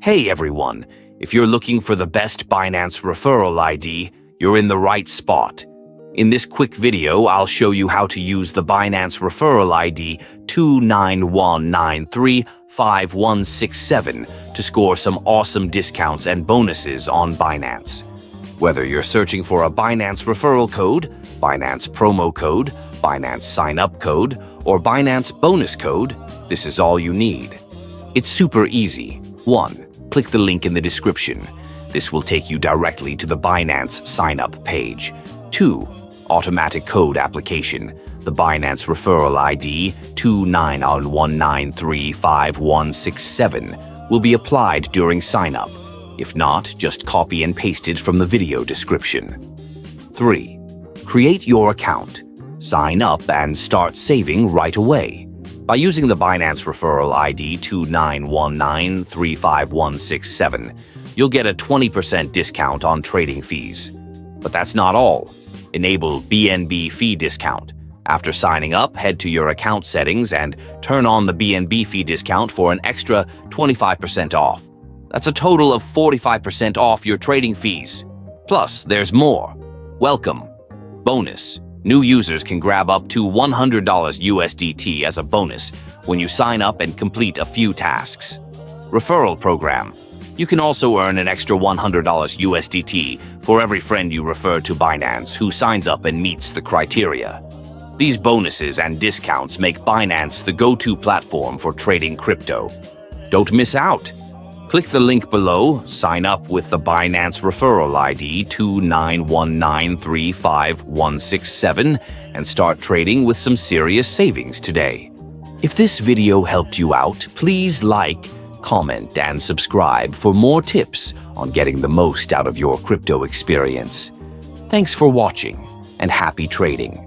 Hey everyone, if you're looking for the best Binance Referral ID, you're in the right spot. In this quick video, I'll show you how to use the Binance Referral ID 291935167 to score some awesome discounts and bonuses on Binance. Whether you're searching for a Binance referral code, Binance promo code, Binance sign-up code, or Binance bonus code, this is all you need. It's super easy. 1. Click the link in the description. This will take you directly to the Binance sign-up page. 2. Automatic code application. The Binance Referral ID 291935167 will be applied during sign-up. If not, just copy and paste it from the video description. 3. Create your account. Sign up and start saving right away. By using the Binance Referral ID 291935167, you'll get a 20% discount on trading fees. But that's not all. Enable BNB fee discount. After signing up, head to your account settings and turn on the BNB fee discount for an extra 25% off. That's a total of 45% off your trading fees. Plus, there's more. Welcome. Bonus. New users can grab up to $100 USDT as a bonus when you sign up and complete a few tasks. Referral program. You can also earn an extra $100 USDT for every friend you refer to Binance who signs up and meets the criteria. These bonuses and discounts make Binance the go-to platform for trading crypto. Don't miss out. Click the link below, sign up with the Binance Referral ID 291935167, and start trading with some serious savings today. If this video helped you out, please like, comment, and subscribe for more tips on getting the most out of your crypto experience. Thanks for watching, and happy trading.